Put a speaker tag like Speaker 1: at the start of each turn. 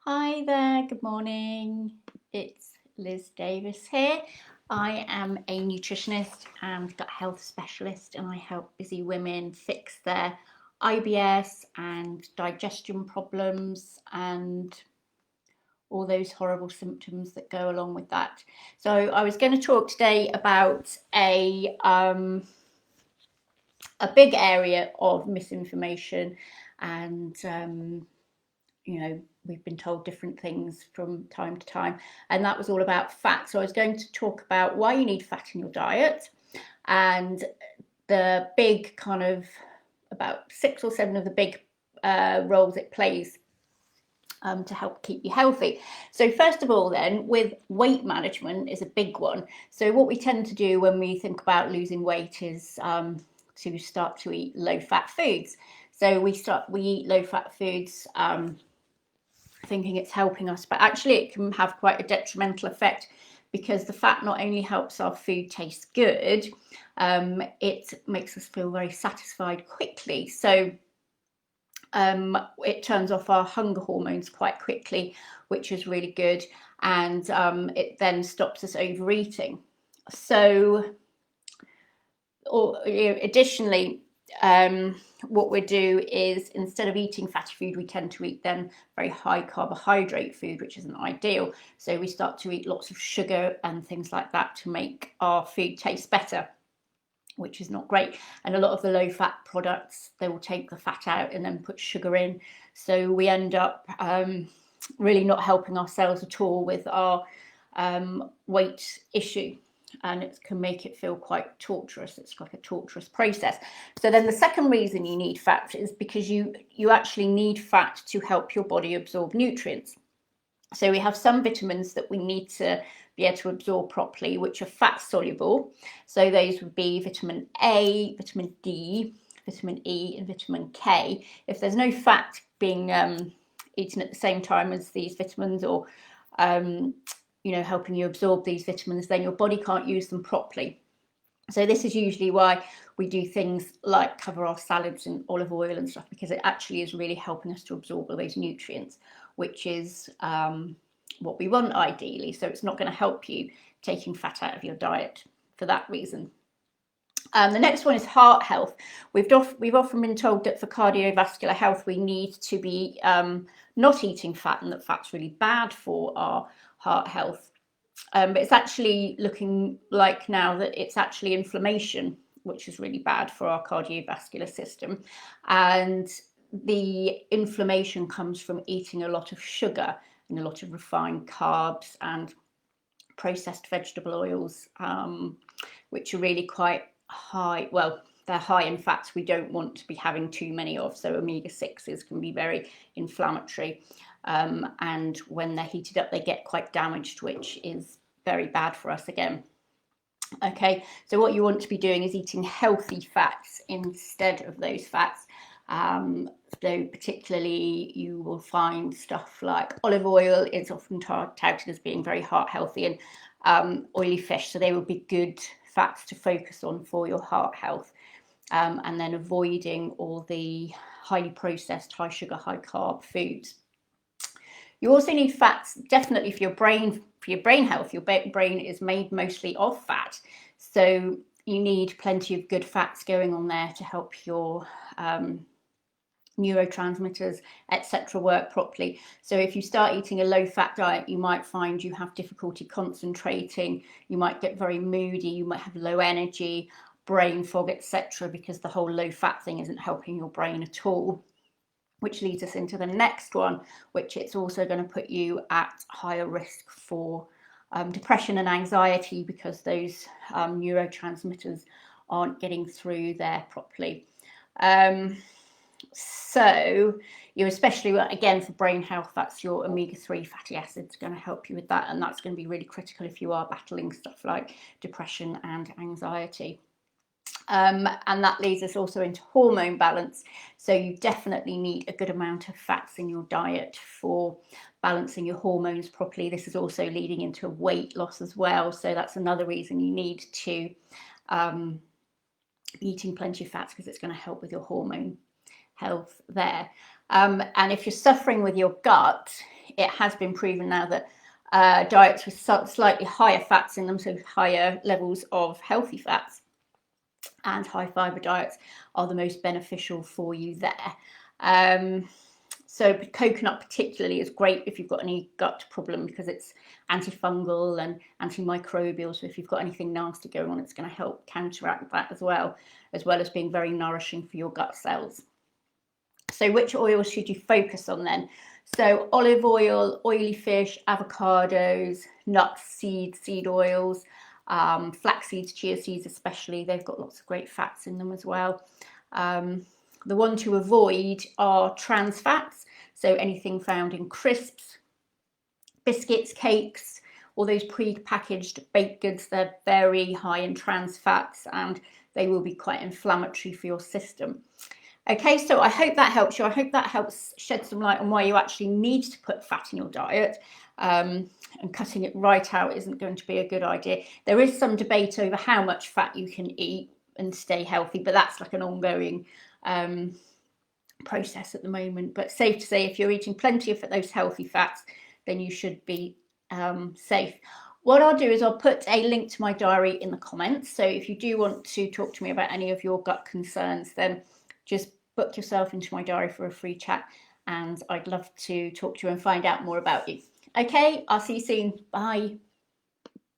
Speaker 1: Hi there, good morning. It's Liz Davis here. I am a nutritionist and gut health specialist, and I help busy women fix their IBS and digestion problems and all those horrible symptoms that go along with that. So, I was going to talk today about a big area of misinformation and we've been told different things from time to time, and that was all about fat. So I was going to talk about why you need fat in your diet and the big kind of about 6 or 7 of the big roles it plays to help keep you healthy. So first of all, then, with weight management is a big one. So what we tend to do when we think about losing weight is to start to eat low fat foods. So we eat low fat foods thinking it's helping us, but actually it can have quite a detrimental effect, because the fat not only helps our food taste good, it makes us feel very satisfied quickly. So it turns off our hunger hormones quite quickly, which is really good, and it then stops us overeating. So, additionally, what we do is, instead of eating fatty food, we tend to eat then very high carbohydrate food, which isn't ideal. So we start to eat lots of sugar and things like that to make our food taste better, which is not great. And a lot of the low fat products, they will take the fat out and then put sugar in. So we end up really not helping ourselves at all with our weight issue, and it can make it feel quite torturous. It's like a torturous process. So then the second reason you need fat is because you actually need fat to help your body absorb nutrients. So we have some vitamins that we need to be able to absorb properly, which are fat soluble. So those would be vitamin A, vitamin D, vitamin E, and vitamin K. If there's no fat being eaten at the same time as these vitamins, or helping you absorb these vitamins, then your body can't use them properly. So this is usually why we do things like cover our salads in olive oil and stuff, because it actually is really helping us to absorb all those nutrients, which is what we want ideally. So it's not going to help you taking fat out of your diet for that reason. The next one is heart health. We've often been told that for cardiovascular health we need to be not eating fat, and that fat's really bad for our heart health. But it's actually looking like now that it's actually inflammation, which is really bad for our cardiovascular system. And the inflammation comes from eating a lot of sugar and a lot of refined carbs and processed vegetable oils, which are really quite high. Well, they're high in fats we don't want to be having too many of. So omega-6s can be very inflammatory. And when they're heated up, they get quite damaged, which is very bad for us again. Okay, so what you want to be doing is eating healthy fats instead of those fats. So particularly you will find stuff like olive oil is often touted as being very heart healthy, and oily fish, so they would be good fats to focus on for your heart health. And then avoiding all the highly processed, high sugar, high carb foods. You also need fats, definitely, for your brain health. Your brain is made mostly of fat, so you need plenty of good fats going on there to help your neurotransmitters, etc., work properly. So if you start eating a low fat diet, you might find you have difficulty concentrating, you might get very moody, you might have low energy, brain fog, etc., because the whole low fat thing isn't helping your brain at all. Which leads us into the next one, which it's also going to put you at higher risk for depression and anxiety, because those neurotransmitters aren't getting through there properly. So you, especially again for brain health, that's your omega-3 fatty acids going to help you with that, and that's going to be really critical if you are battling stuff like depression and anxiety. And that leads us also into hormone balance. So you definitely need a good amount of fats in your diet for balancing your hormones properly. This is also leading into weight loss as well. So that's another reason you need to be eating plenty of fats, because it's going to help with your hormone health there. And if you're suffering with your gut, it has been proven now that diets with slightly higher fats in them, so higher levels of healthy fats and high fiber diets, are the most beneficial for you there. So coconut particularly is great if you've got any gut problem, because it's antifungal and antimicrobial. So if you've got anything nasty going on, it's going to help counteract that as well as being very nourishing for your gut cells. So which oils should you focus on then? So olive oil, oily fish, avocados, nuts, seeds, seed oils, flax seeds, chia seeds especially. They've got lots of great fats in them as well. The one to avoid are trans fats, so anything found in crisps, biscuits, cakes, all those pre-packaged baked goods. They're very high in trans fats and they will be quite inflammatory for your system. Okay, so I hope that helps you. I hope that helps shed some light on why you actually need to put fat in your diet. And cutting it right out isn't going to be a good idea. There is some debate over how much fat you can eat and stay healthy, but that's like an ongoing process at the moment. But safe to say, if you're eating plenty of those healthy fats, then you should be safe. What I'll do is I'll put a link to my diary in the comments. So if you do want to talk to me about any of your gut concerns, then just book yourself into my diary for a free chat, and I'd love to talk to you and find out more about you. Okay, I'll see you soon. Bye.